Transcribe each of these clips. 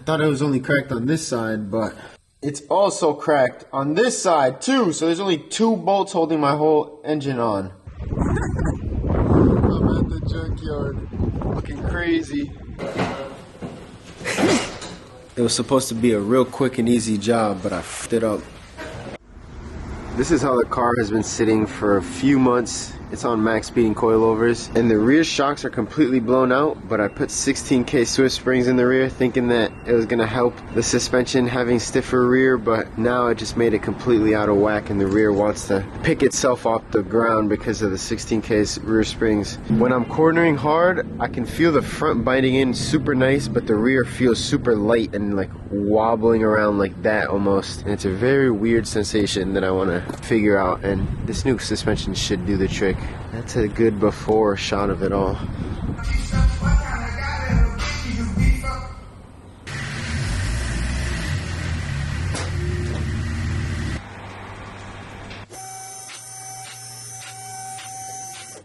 thought it was only cracked on this side, but it's also cracked on this side too. So there's only 2 bolts holding my whole engine on. I'm at the junkyard, looking crazy. It was supposed to be a real quick and easy job, but I f***ed it up. This is how the car has been sitting for a few months. It's on max speed and coilovers, and the rear shocks are completely blown out, but I put 16K Swift springs in the rear thinking that it was gonna help the suspension having stiffer rear, but now it just made it completely out of whack, and the rear wants to pick itself off the ground because of the 16K rear springs. When I'm cornering hard, I can feel the front biting in super nice, but the rear feels super light and like wobbling around like that almost, and it's a very weird sensation that I want to figure out, and this new suspension should do the trick. That's a good before shot of it all.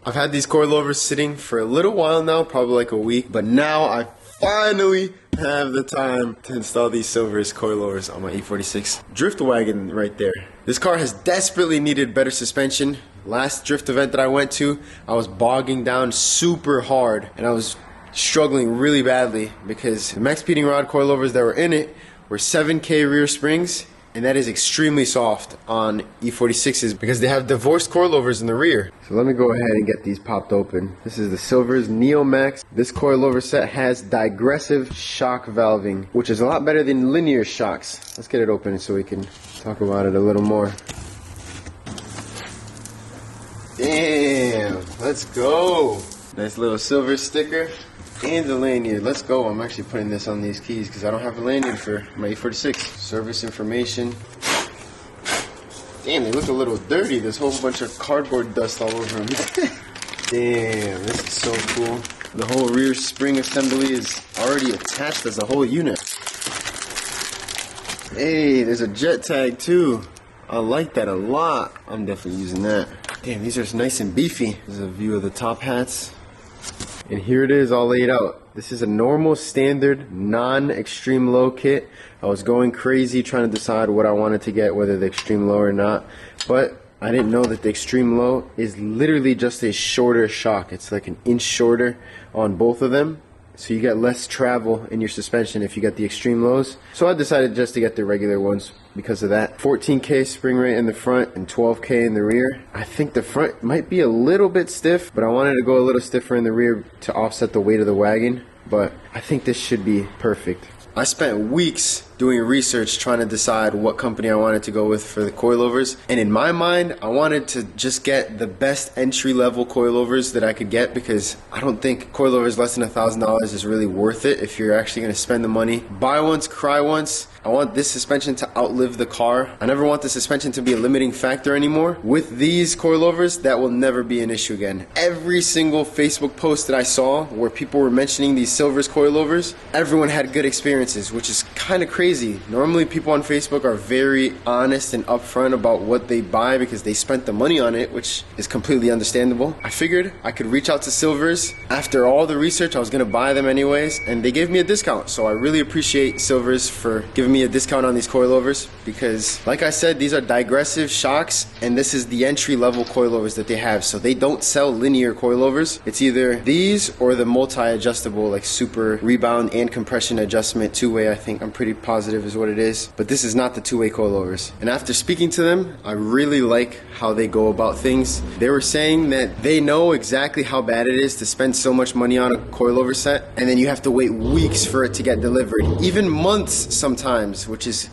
I've had these coilovers sitting for a little while now, probably like a week, but now I finally have the time to install these Silvers coilovers on my E46. Drift Wagon right there. This car has desperately needed better suspension. Last drift event that I went to, I was bogging down super hard and I was struggling really badly because the max speeding rod coilovers that were in it were 7K rear springs, and that is extremely soft on E46s because they have divorced coilovers in the rear. So let me go ahead and get these popped open. This is the Silvers Neo Max. This coilover set has digressive shock valving, which is a lot better than linear shocks. Let's get it open so we can talk about it a little more. Damn, let's go. Nice little silver sticker and the lanyard. Let's go. I'm actually putting this on these keys because I don't have a lanyard for my E46. Service information. Damn, they look a little dirty. There's a whole bunch of cardboard dust all over them. Damn, this is so cool. The whole rear spring assembly is already attached as a whole unit. Hey, there's a jet tag too. I like that a lot. I'm definitely using that. Damn, these are nice and beefy. This is a view of the top hats. And here it is all laid out. This is a normal, standard, non-extreme low kit. I was going crazy trying to decide what I wanted to get, whether the extreme low or not. But I didn't know that the extreme low is literally just a shorter shock. It's like an inch shorter on both of them. So you get less travel in your suspension if you get the extreme lows. So I decided just to get the regular ones because of that. 14K spring rate in the front and 12K in the rear. I think the front might be a little bit stiff, but I wanted to go a little stiffer in the rear to offset the weight of the wagon. But I think this should be perfect. I spent weeks doing research trying to decide what company I wanted to go with for the coilovers, and in my mind I wanted to just get the best entry-level coilovers that I could get because I don't think coilovers less than $1,000 is really worth it if you're actually going to spend the money. Buy once, cry once. I want this suspension to outlive the car. I never want the suspension to be a limiting factor anymore. With these coilovers, that will never be an issue again. Every single Facebook post that I saw where people were mentioning these Silvers coilovers, everyone had good experiences, which is kind of crazy. Normally people on Facebook are very honest and upfront about what they buy because they spent the money on it, which is completely understandable. I figured I could reach out to Silvers. After all the research, I was going to buy them anyways, and they gave me a discount. So I really appreciate Silvers for giving me a discount on these coilovers because, like I said, these are digressive shocks, and this is the entry-level coilovers that they have. So they don't sell linear coilovers. It's either these or the multi-adjustable, like super rebound and compression adjustment two-way. I think I'm pretty positive is what it is, but this is not the two-way coilovers. And after speaking to them, I really like how they go about things. They were saying that they know exactly how bad it is to spend so much money on a coilover set and then you have to wait weeks for it to get delivered, even months sometimes, which is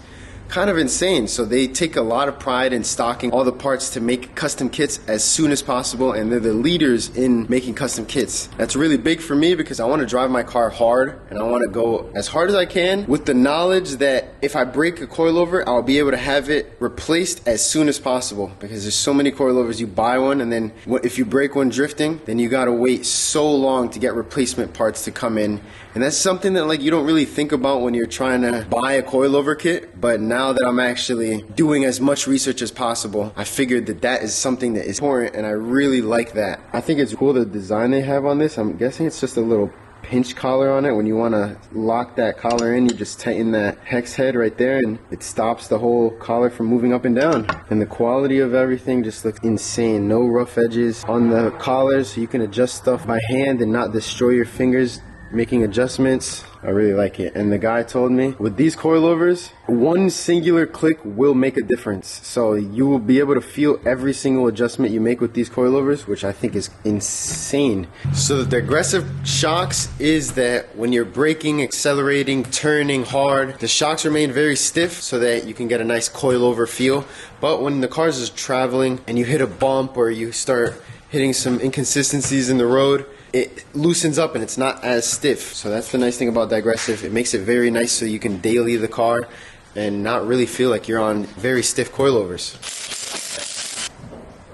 kind of insane. So they take a lot of pride in stocking all the parts to make custom kits as soon as possible, and they're the leaders in making custom kits. That's really big for me because I want to drive my car hard and I want to go as hard as I can with the knowledge that if I break a coilover, I'll be able to have it replaced as soon as possible, because there's so many coilovers. You buy one and then if you break one drifting, then you gotta wait so long to get replacement parts to come in. And that's something that like you don't really think about when you're trying to buy a coilover kit, but now that I'm actually doing as much research as possible, I figured that that is something that is important, and I really like that. I think it's cool the design they have on this. I'm guessing it's just a little pinch collar on it. When you want to lock that collar in, you just tighten that hex head right there and it stops the whole collar from moving up and down. And the quality of everything just looks insane. No rough edges on the collars, so you can adjust stuff by hand and not destroy your fingers making adjustments. I really like it. And the guy told me with these coilovers, one singular click will make a difference. So you will be able to feel every single adjustment you make with these coilovers, which I think is insane. So the aggressive shocks is that when you're braking, accelerating, turning hard, the shocks remain very stiff so that you can get a nice coilover feel. But when the car is traveling and you hit a bump or you start hitting some inconsistencies in the road, it loosens up and it's not as stiff. So that's the nice thing about digressive. It makes it very nice so you can daily the car and not really feel like you're on very stiff coilovers.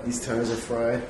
These tires are fried.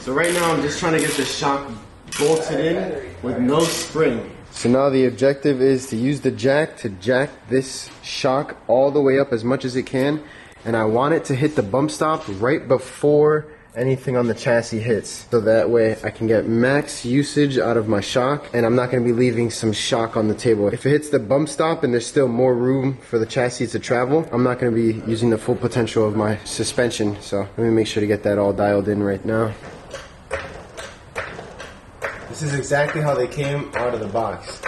So right now I'm just trying to get the shock bolted in with no spring. So now the objective is to use the jack to jack this shock all the way up as much as it can. And I want it to hit the bump stop right before anything on the chassis hits. So that way I can get max usage out of my shock and I'm not going to be leaving some shock on the table. If it hits the bump stop and there's still more room for the chassis to travel, I'm not going to be using the full potential of my suspension. So let me make sure to get that all dialed in right now. This is exactly how they came out of the box.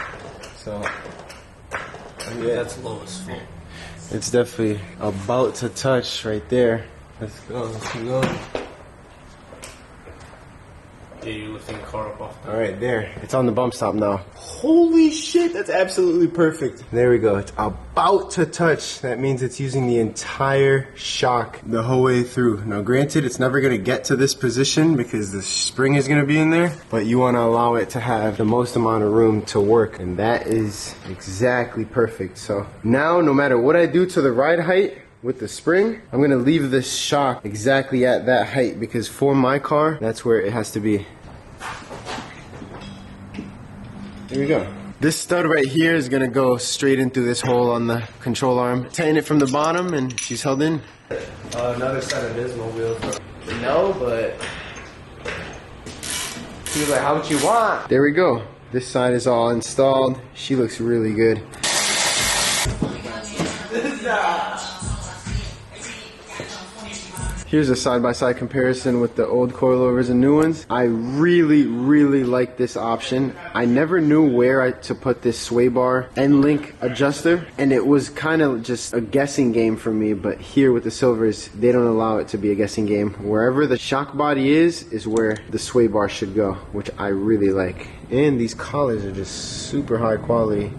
So, yeah. That's low as full. It's definitely about to touch right there. Let's go, let's keep going. Yeah, you're lifting the car up off. Alright, there. It's on the bump stop now. Holy shit, that's absolutely perfect. There we go. It's about to touch. That means it's using the entire shock the whole way through. Now granted, it's never going to get to this position because the spring is going to be in there, but you want to allow it to have the most amount of room to work, and that is exactly perfect. So now, no matter what I do to the ride height, with the spring, I'm gonna leave this shock exactly at that height because for my car, that's where it has to be. Here we go. This stud right here is gonna go straight into this hole on the control arm. Tighten it from the bottom and she's held in. Another set of Dismal wheels. No, but she's like, how much you want? There we go. This side is all installed. She looks really good. Here's a side-by-side comparison with the old coilovers and new ones. I really, really like this option. I never knew where to put this sway bar end link adjuster, and it was kind of just a guessing game for me, but here with the silvers, they don't allow it to be a guessing game. Wherever the shock body is where the sway bar should go, which I really like. And these collars are just super high quality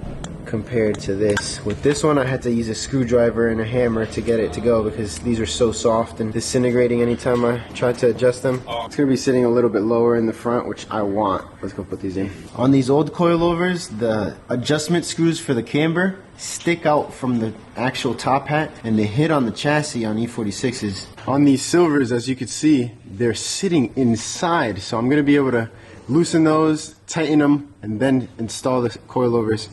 compared to this. With this one I had to use a screwdriver and a hammer to get it to go because these are so soft and disintegrating anytime I try to adjust them. It's going to be sitting a little bit lower in the front, which I want. Let's go put these in. On these old coilovers, the adjustment screws for the camber stick out from the actual top hat and they hit on the chassis on E46s. On these silvers, as you can see, they're sitting inside, so I'm going to be able to loosen those, tighten them, and then install the coilovers.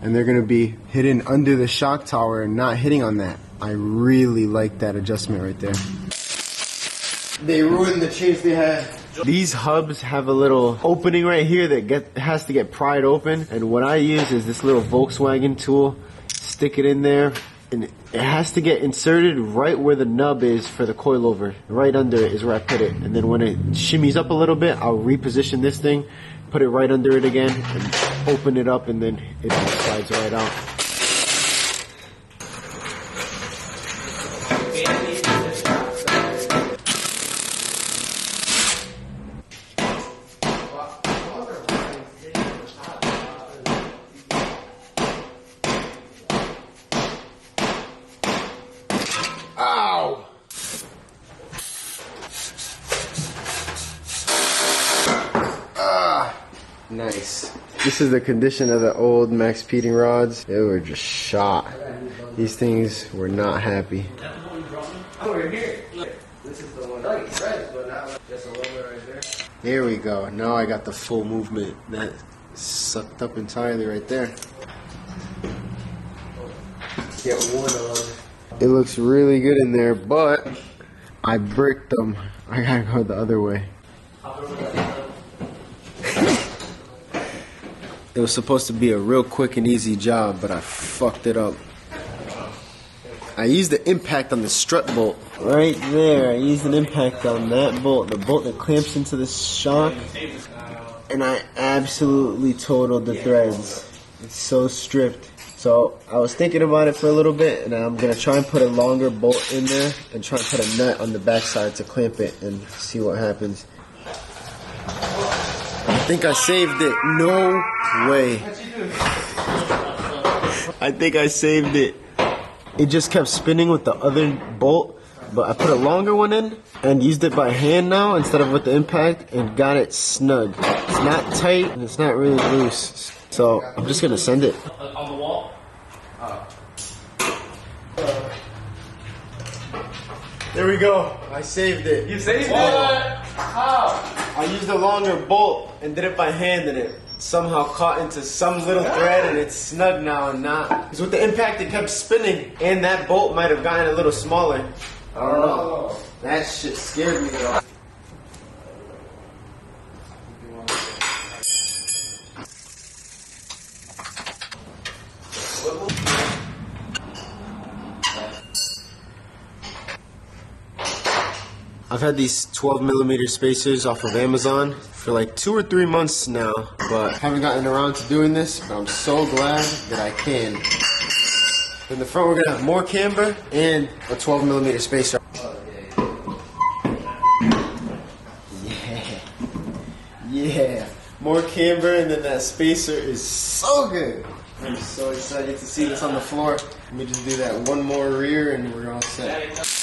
And they're going to be hidden under the shock tower and not hitting on that. I really like that adjustment right there. They ruined the chase they had. These hubs have a little opening right here that has to get pried open. And what I use is this little Volkswagen tool. Stick it in there. And it has to get inserted right where the nub is for the coilover. Right under it is where I put it. And then when it shimmies up a little bit, I'll reposition this thing, put it right under it again, and open it up, and then it slides right out. Ow! Nice. This This is the condition of the old Max Peating rods. They were just shot. These things were not happy. Over here. Look, this is the one. Like threads, but not like just a little bit right there. There we go. Now I got the full movement. That sucked up entirely right there. Get one on. It looks really good in there, but I bricked them. I gotta go the other way. It was supposed to be a real quick and easy job, but I fucked it up. I used the impact on the strut bolt right there. I used an impact on that bolt, the bolt that clamps into the shock, and I absolutely totaled the threads. It's so stripped. So I was thinking about it for a little bit, and I'm gonna try and put a longer bolt in there and try and put a nut on the backside to clamp it and see what happens. I think I saved it. No way. I think I saved it. It just kept spinning with the other bolt, but I put a longer one in and used it by hand now instead of with the impact and got it snug. It's not tight and it's not really loose. So I'm just gonna send it. On the wall? There we go. I saved it. You saved it? How? I used a longer bolt and did it by hand, and it somehow caught into some little thread, and it's snug now and not. Because with the impact, it kept spinning, and that bolt might have gotten a little smaller. I don't know. That shit scared me though. I've had these 12mm spacers off of Amazon for like 2 or 3 months now, but haven't gotten around to doing this, but I'm so glad that I can. In the front, we're gonna have more camber and a 12mm spacer. Yeah, more camber, and then that spacer is so good. I'm so excited to see this on the floor. Let me just do that one more rear and we're all set.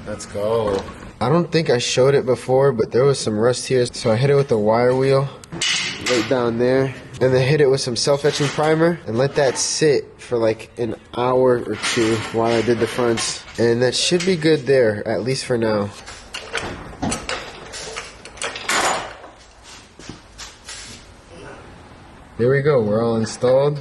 Let's go. I don't think I showed it before, but there was some rust here, so I hit it with a wire wheel right down there, and then hit it with some self-etching primer and let that sit for like an hour or 2 while I did the fronts, and that should be good there, at least for now. There we go, we're all installed.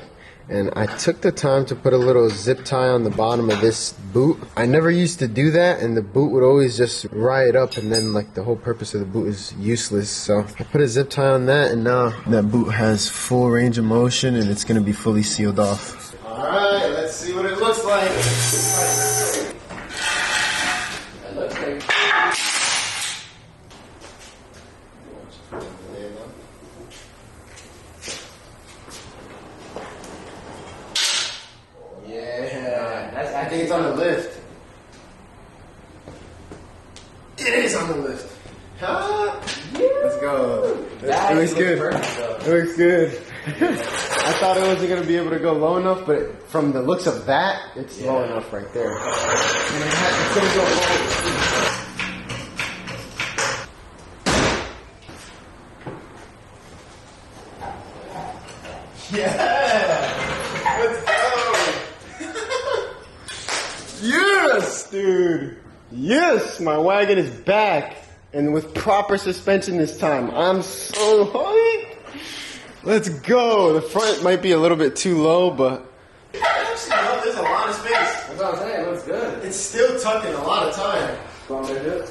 And I took the time to put a little zip tie on the bottom of this boot. I never used to do that, and the boot would always just ride up, and then like the whole purpose of the boot is useless. So I put a zip tie on that, and now that boot has full range of motion, and it's gonna be fully sealed off. All right, let's see what it looks like. It looks like. I think it's on the lift. It is on the lift. Huh? Yeah. Let's go. It looks good. It looks good. I thought it wasn't going to be able to go low enough, but from the looks of that, it's low enough right there. And it's going to go low. Yeah! Let's go! Yes, dude! Yes, my wagon is back, and with proper suspension this time. I'm so hyped! Let's go! The front might be a little bit too low, but actually, no, there's a lot of space. That's what I'm saying, it looks good. It's still tucking a lot of time. Want me to do it?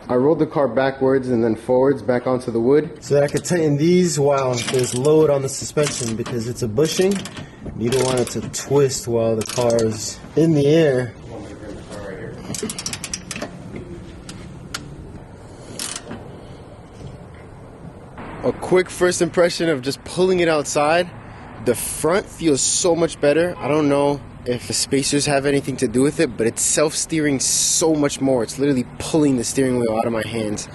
I rolled the car backwards and then forwards back onto the wood so that I could tighten these while there's load on the suspension, because it's a bushing. You don't want it to twist while the car is in the air. A quick first impression of just pulling it outside. The front feels so much better. I don't know if the spacers have anything to do with it, but it's self-steering so much more. It's literally pulling the steering wheel out of my hands,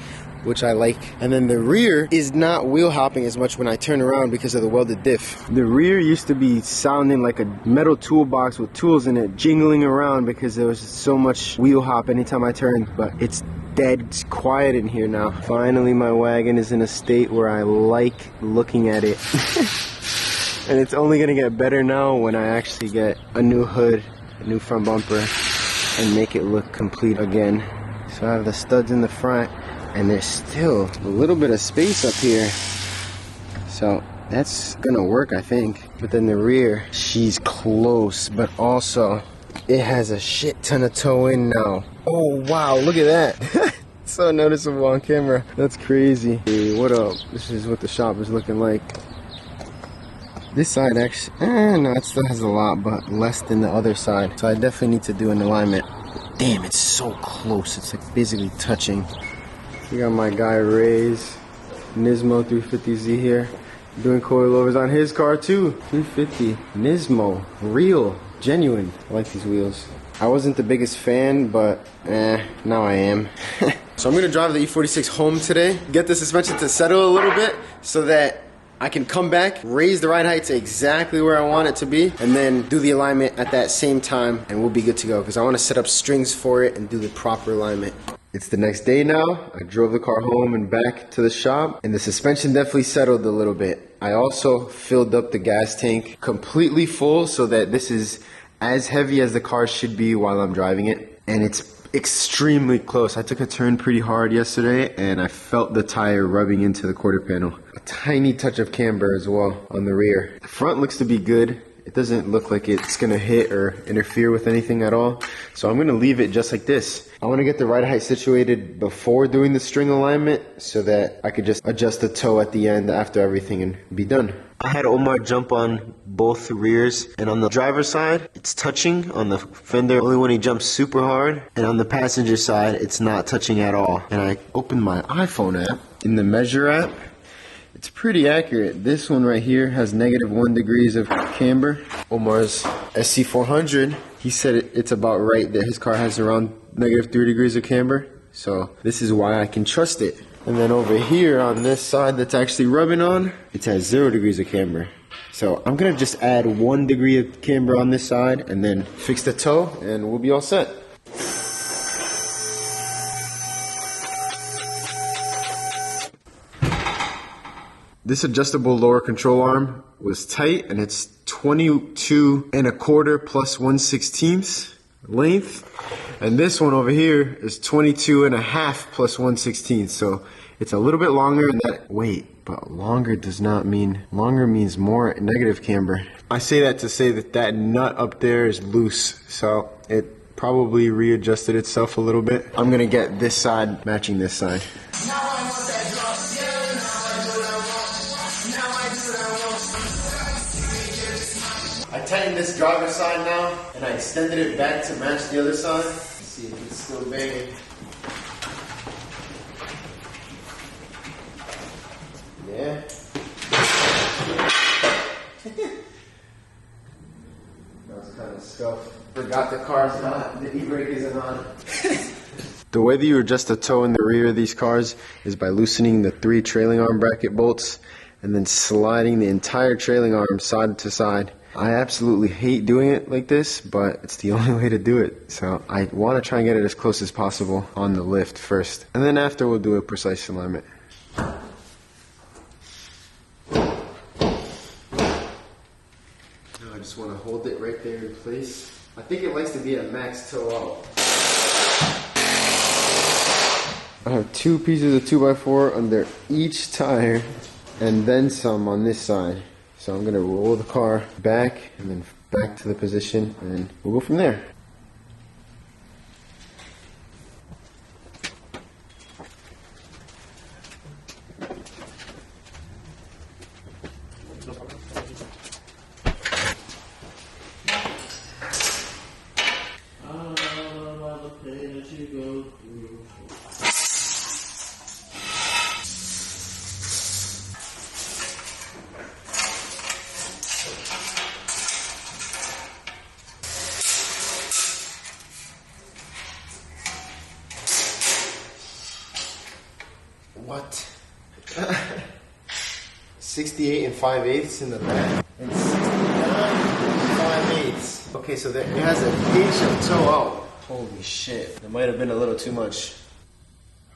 which I like. And then the rear is not wheel hopping as much when I turn around because of the welded diff. The rear used to be sounding like a metal toolbox with tools in it, jingling around because there was so much wheel hop anytime I turned, but it's dead quiet in here now. Finally, my wagon is in a state where I like looking at it. And it's only gonna get better now when I actually get a new hood, a new front bumper, and make it look complete again. So I have the studs in the front, and there's still a little bit of space up here. So that's gonna work, I think. But then the rear, she's close, but also it has a shit ton of toe in now. Oh wow, look at that. So noticeable on camera. That's crazy. Hey, what up? This is what the shop is looking like. This side actually, no, it still has a lot, but less than the other side. So I definitely need to do an alignment. Damn, it's so close. It's like basically touching. We got my guy Ray's Nismo 350Z here, doing coilovers on his car too. 350 Nismo, real, genuine. I like these wheels. I wasn't the biggest fan, but now I am. So I'm gonna drive the E46 home today, get the suspension to settle a little bit so that I can come back, raise the ride height to exactly where I want it to be, and then do the alignment at that same time, and we'll be good to go, because I want to set up strings for it and do the proper alignment. It's the next day now. I drove the car home and back to the shop, and the suspension definitely settled a little bit. I also filled up the gas tank completely full so that this is as heavy as the car should be while I'm driving it, and it's extremely close. I took a turn pretty hard yesterday and I felt the tire rubbing into the quarter panel. A tiny touch of camber as well on the rear. The front looks to be good. It doesn't look like it's gonna hit or interfere with anything at all. So I'm gonna leave it just like this. I wanna get the ride height situated before doing the string alignment so that I could just adjust the toe at the end after everything and be done. I had Omar jump on both rears, and on the driver's side, it's touching on the fender only when he jumps super hard, and on the passenger side, it's not touching at all. And I opened my iPhone app. In the measure app, it's pretty accurate. This one right here has -1 degrees of camber. Omar's SC400, he said it's about right that his car has around -3 degrees of camber. So this is why I can trust it. And then over here on this side that's actually rubbing on, it has 0 degrees of camber. So I'm gonna just add 1 degree of camber on this side and then fix the toe and we'll be all set. This adjustable lower control arm was tight, and it's 22¼ plus 1/16 length. And this one over here is 22½ plus 1/16. So it's a little bit longer than that. Wait, but longer does not mean, longer means more negative camber. I say that to say that that nut up there is loose. So it probably readjusted itself a little bit. I'm gonna get this side matching this side. I tightened this driver's side now, and I extended it back to match the other side. Let's see if it's still banging. Yeah. That was kind of scuffed. Forgot the car's not, the e-brake isn't on. The way that you adjust the toe in the rear of these cars is by loosening the 3 trailing arm bracket bolts and then sliding the entire trailing arm side to side. I absolutely hate doing it like this, but it's the only way to do it. So I want to try and get it as close as possible on the lift first. And then after we'll do a precise alignment. Now I just want to hold it right there in place. I think it likes to be at max toe out. I have 2 pieces of 2x4 under each tire and then some on this side. So I'm gonna roll the car back and then back to the position and we'll go from there. What? 68 5/8 in the back and 69 5/8. Okay, so it has an inch of toe out. Holy shit. That might have been a little too much.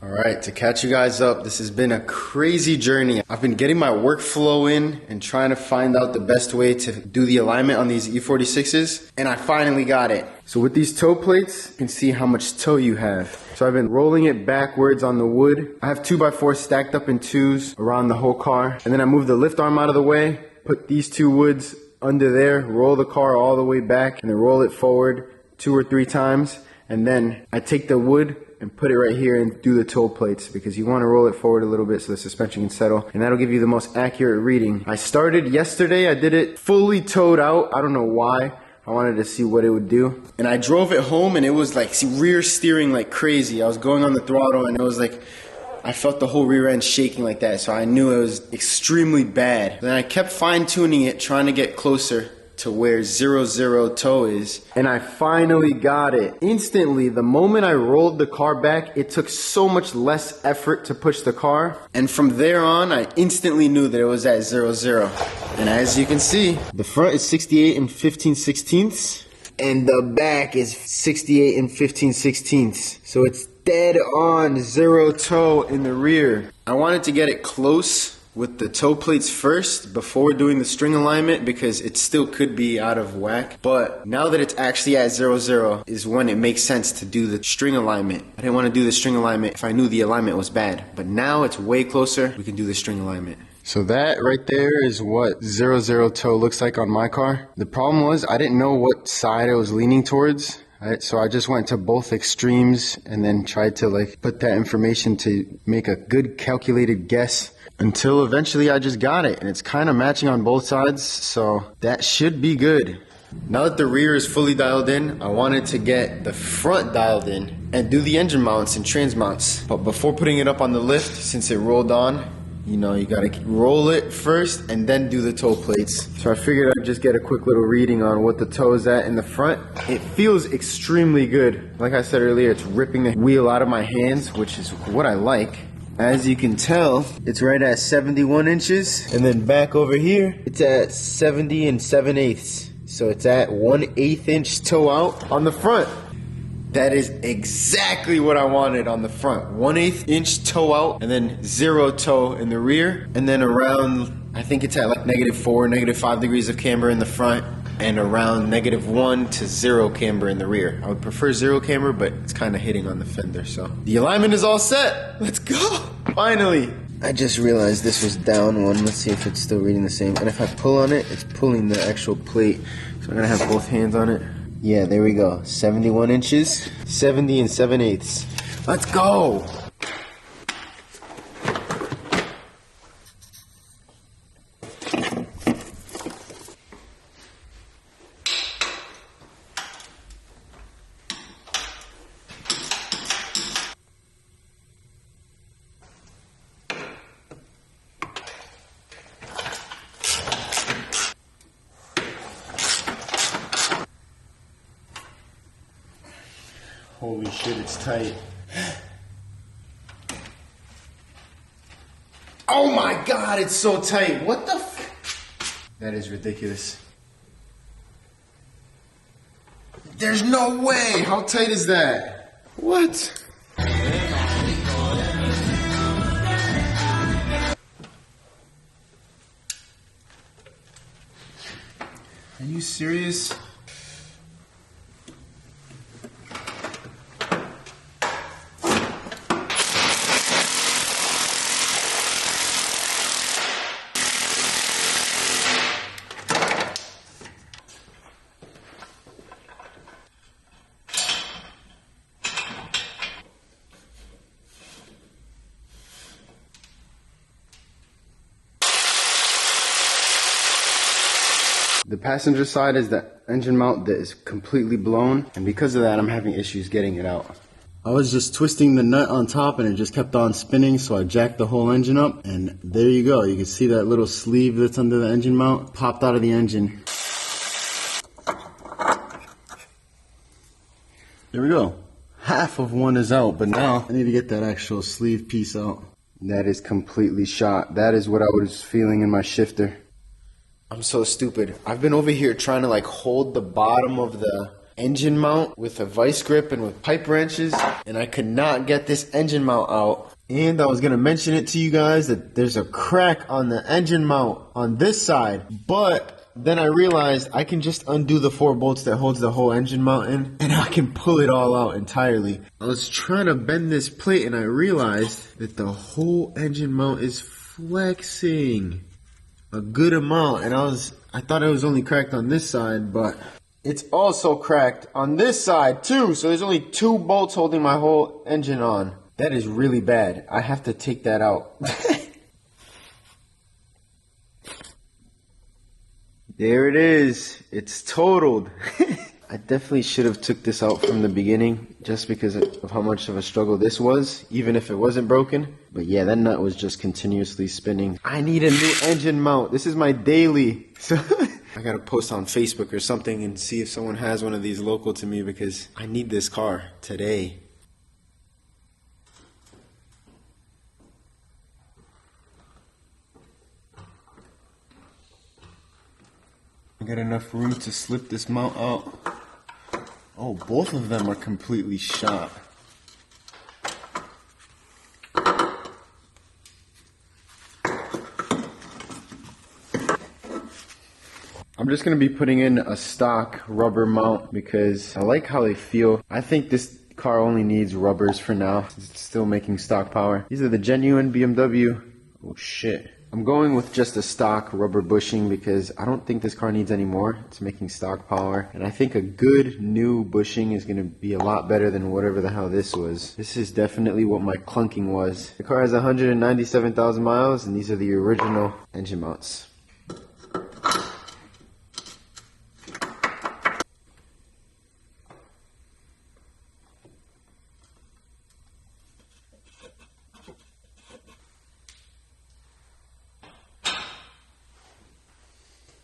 Alright, to catch you guys up, this has been a crazy journey. I've been getting my workflow in and trying to find out the best way to do the alignment on these E46s, and I finally got it. So with these toe plates, you can see how much toe you have. So I've been rolling it backwards on the wood. I have 2x4 stacked up in twos around the whole car, and then I move the lift arm out of the way, put these two woods under there, roll the car all the way back, and then roll it forward 2 or 3 times, and then I take the wood and put it right here and do the toe plates, because you want to roll it forward a little bit so the suspension can settle, and that'll give you the most accurate reading. I started yesterday, I did it fully towed out. I don't know why. I wanted to see what it would do. And I drove it home and it was like rear steering like crazy. I was going on the throttle and it was like, I felt the whole rear end shaking like that, so I knew it was extremely bad. Then I kept fine tuning it, trying to get closer to where 0 toe is, and I finally got it. Instantly, the moment I rolled the car back, it took so much less effort to push the car, and from there on, I instantly knew that it was at 0. And as you can see, the front is 68 and 15/16, and the back is 68 and 15/16. So it's dead on 0 toe in the rear. I wanted to get it close with the toe plates first before doing the string alignment, because it still could be out of whack. But now that it's actually at 0 is when it makes sense to do the string alignment. I didn't want to do the string alignment if I knew the alignment was bad, but now it's way closer. We can do the string alignment. So that right there is what 0 toe looks like on my car. The problem was I didn't know what side I was leaning towards. So I just went to both extremes and then tried to like put that information to make a good calculated guess, until eventually I just got it, and it's kind of matching on both sides, so that should be good. Now that the rear is fully dialed in, I wanted to get the front dialed in and do the engine mounts and trans mounts. But before putting it up on the lift, since it rolled on, you know, you gotta roll it first and then do the toe plates. So I figured I'd just get a quick little reading on what the toe is at in the front. It feels extremely good. Like I said earlier, it's ripping the wheel out of my hands, which is what I like. As you can tell, it's right at 71 inches. And then back over here, it's at 70 and 7/8. So it's at 1/8 inch toe out on the front. That is exactly what I wanted on the front. 1/8 inch toe out, and then 0 toe in the rear. And then around, I think it's at like -4, -5 degrees of camber in the front, and around -1 to 0 camber in the rear. I would prefer 0 camber, but it's kind of hitting on the fender, so. The alignment is all set. Let's go, finally. I just realized this was down one. Let's see if it's still reading the same. And if I pull on it, it's pulling the actual plate. So I'm gonna have both hands on it. Yeah, there we go, 71 inches, 70 and 7/8. Let's go. Holy shit, it's tight. Oh my god, it's so tight. What the f? That is ridiculous. There's no way. How tight is that? What? Are you serious? The passenger side is the engine mount that is completely blown, and because of that I'm having issues getting it out. I was just twisting the nut on top and it just kept on spinning, so I jacked the whole engine up, and there you go. You can see that little sleeve that's under the engine mount popped out of the engine. There we go. Half of one is out, but now I need to get that actual sleeve piece out. That is completely shot. That is what I was feeling in my shifter. I'm so stupid. I've been over here trying to like hold the bottom of the engine mount with a vice grip and with pipe wrenches, and I could not get this engine mount out. And I was going to mention it to you guys that there's a crack on the engine mount on this side, but then I realized I can just undo the 4 bolts that holds the whole engine mount in, and I can pull it all out entirely. I was trying to bend this plate and I realized that the whole engine mount is flexing a good amount, and I thought it was only cracked on this side, but it's also cracked on this side too. So there's only 2 bolts holding my whole engine on. That is really bad. I have to take that out. There it is. It's totaled. I definitely should have took this out from the beginning just because of how much of a struggle this was, even if it wasn't broken. But yeah, that nut was just continuously spinning. I need a new engine mount. This is my daily. So I gotta post on Facebook or something and see if someone has one of these local to me because I need this car today. I got enough room to slip this mount out. Oh, both of them are completely shot. I'm just going to be putting in a stock rubber mount because I like how they feel. I think this car only needs rubbers for now. It's still making stock power. These are the genuine BMW. Oh shit. I'm going with just a stock rubber bushing because I don't think this car needs any more. It's making stock power. And I think a good new bushing is going to be a lot better than whatever the hell this was. This is definitely what my clunking was. The car has 197,000 miles and these are the original engine mounts.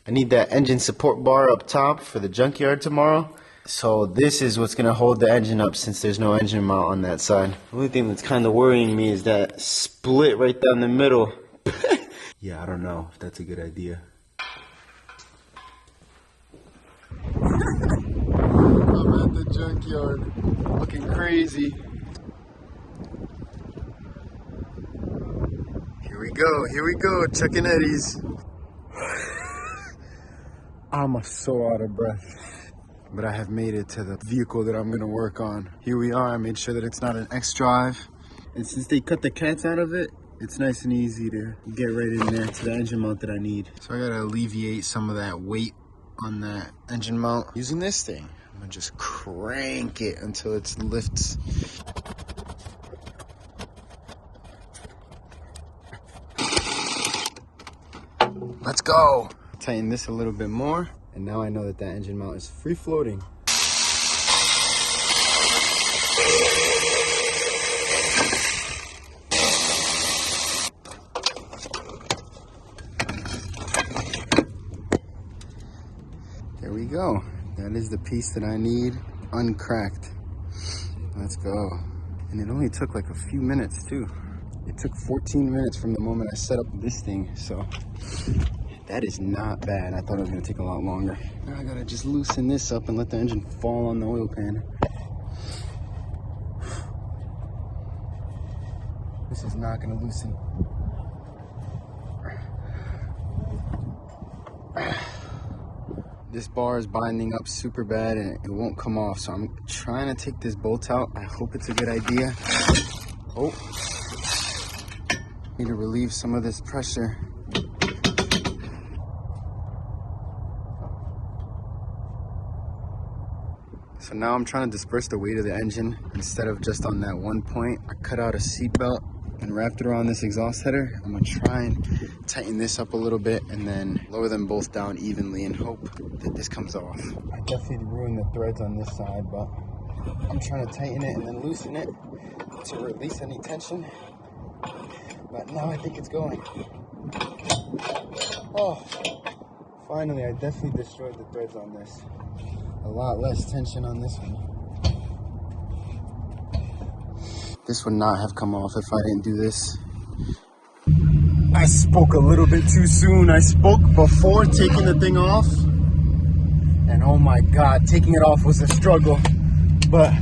I need that engine support bar up top for the junkyard tomorrow. So this is what's going to hold the engine up since there's no engine mount on that side. The only thing that's kind of worrying me is that split right down the middle. Yeah, I don't know if that's a good idea. I'm at the junkyard looking crazy. Here we go, Chuck and Eddie's. I'm so out of breath, but I have made it to the vehicle that I'm going to work on. Here we are. I made sure that it's not an X-Drive. And since they cut the cats out of it, it's nice and easy to get right in there to the engine mount that I need. So I got to alleviate some of that weight on that engine mount using this thing. I'm going to just crank it until it lifts. Let's go. Tighten this a little bit more, and now I know that that engine mount is free floating. There we go. That is the piece that I need uncracked. Let's go. And it only took like a few minutes too. It took 14 minutes from the moment I set up this thing, so that is not bad. I thought it was going to take a lot longer. Now I got to just loosen this up and let the engine fall on the oil pan. This is not going to loosen. This bar is binding up super bad and it won't come off, so I'm trying to take this bolt out. I hope it's a good idea. Oh. Need to relieve some of this pressure. So now I'm trying to disperse the weight of the engine. Instead of just on that one point, I cut out a seat belt and wrapped it around this exhaust header. I'm gonna try and tighten this up a little bit and then lower them both down evenly and hope that this comes off. I definitely ruined the threads on this side, but I'm trying to tighten it and then loosen it to release any tension. But now I think it's going. Oh, finally, I definitely destroyed the threads on this. A lot less tension on this one. This would not have come off if I didn't do this. I spoke a little bit too soon. I spoke before taking the thing off, And oh my God, taking it off was a struggle, but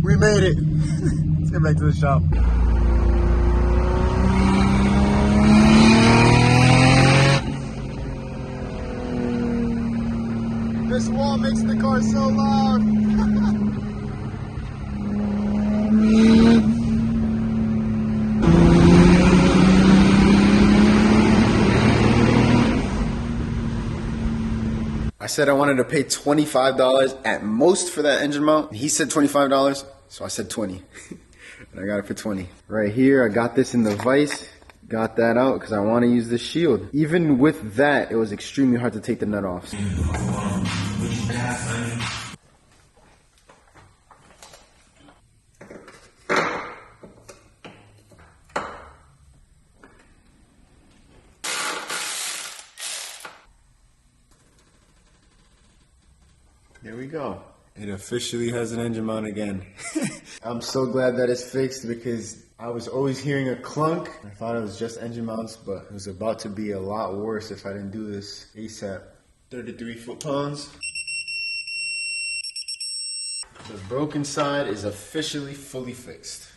we made it. Let's get back to the shop. This wall makes the car so loud. I said I wanted to pay $25 at most for that engine mount. He said $25, so I said 20. And I got it for 20. Right here, I got this in the vise. Got that out because I want to use the shield. Even with that, it was extremely hard to take the nut off. There we go. It officially has an engine mount again. I'm so glad that it's fixed because I was always hearing a clunk. I thought it was just engine mounts, but it was about to be a lot worse if I didn't do this ASAP. 33 foot-pounds. The broken side is officially fully fixed.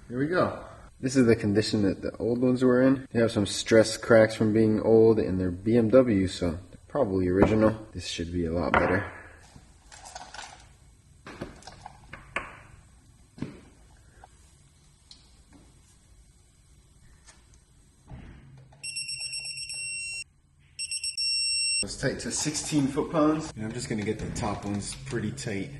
Here we go. This is the condition that the old ones were in. They have some stress cracks from being old and they're BMW, so they're probably original. This should be a lot better. It's tight to 16 foot-pounds. And I'm just gonna get the top ones pretty tight.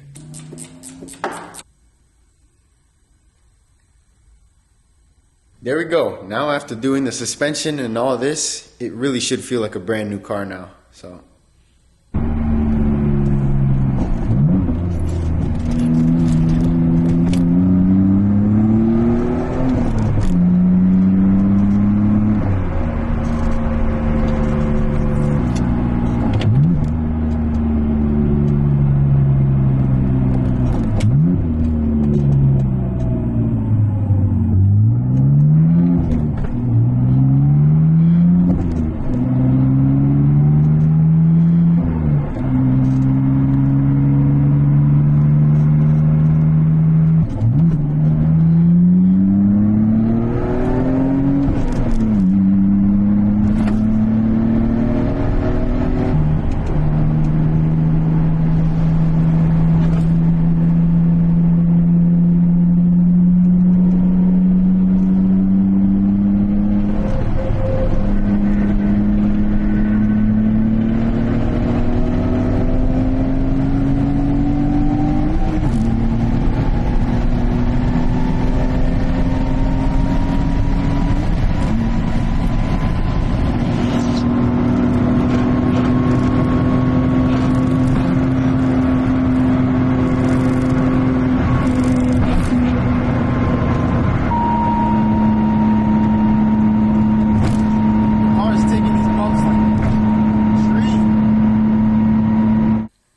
There we go. Now after doing the suspension and all this, it really should feel like a brand new car now. So.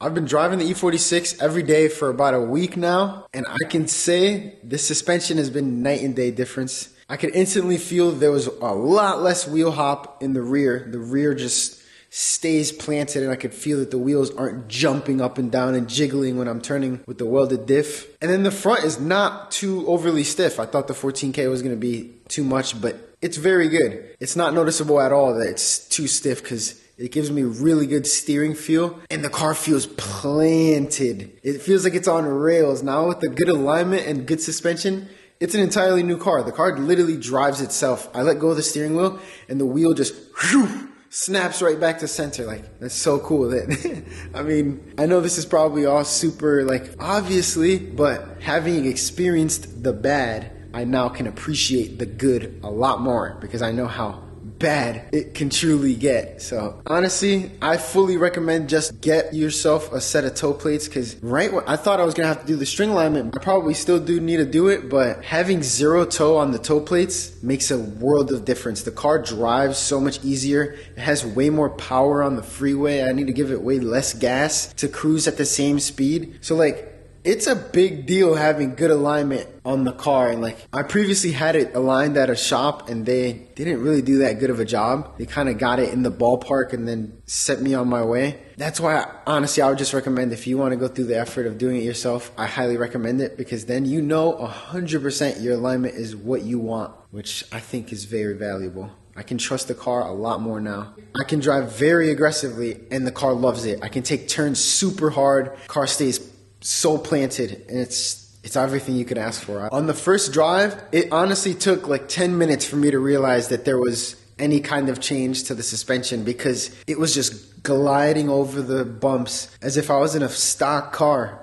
I've been driving the E46 every day for about a week now, and I can say this suspension has been night and day difference. I could instantly feel there was a lot less wheel hop in the rear. The rear just stays planted, and I could feel that the wheels aren't jumping up and down and jiggling when I'm turning with the welded diff. And then the front is not too overly stiff. I thought the 14K was going to be too much, but it's very good. It's not noticeable at all that it's too stiff because it gives me really good steering feel, and the car feels planted. It feels like it's on rails. Now with the good alignment and good suspension, it's an entirely new car. The car literally drives itself. I let go of the steering wheel, and the wheel just whew, snaps right back to center. Like, that's so cool. That I mean, I know this is probably all super, like, obviously, but having experienced the bad, I now can appreciate the good a lot more because I know how bad it can truly get. So honestly, I fully recommend just get yourself a set of toe plates, because right when I thought I was gonna have to do the string alignment, I probably still do need to do it, but having zero toe on the toe plates makes a world of difference. The car drives so much easier. It has way more power on the freeway. I need to give it way less gas to cruise at the same speed. So like, it's a big deal having good alignment on the car. And like, I previously had it aligned at a shop and they didn't really do that good of a job. They kind of got it in the ballpark and then set me on my way. That's why, honestly, I would just recommend, if you want to go through the effort of doing it yourself, I highly recommend it, because then you know 100% your alignment is what you want, which I think is very valuable. I can trust the car a lot more now. I can drive very aggressively and the car loves it. I can take turns super hard. Car stays so planted, and it's everything you could ask for. On the first drive, it honestly took like 10 minutes for me to realize that there was any kind of change to the suspension, because it was just gliding over the bumps as if I was in a stock car.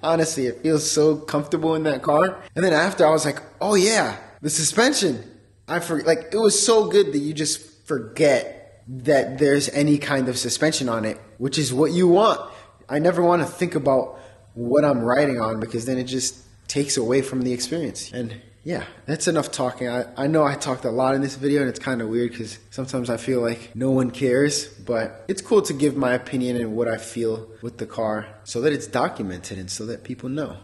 Honestly, it feels so comfortable in that car. And then after, I was like, oh yeah, the suspension. Like, it was so good that you just forget that there's any kind of suspension on it, which is what you want. I never want to think about what I'm riding on, because then it just takes away from the experience. And yeah, that's enough talking. I know I talked a lot in this video, and it's kind of weird because sometimes I feel like no one cares, but it's cool to give my opinion and what I feel with the car so that it's documented and so that people know.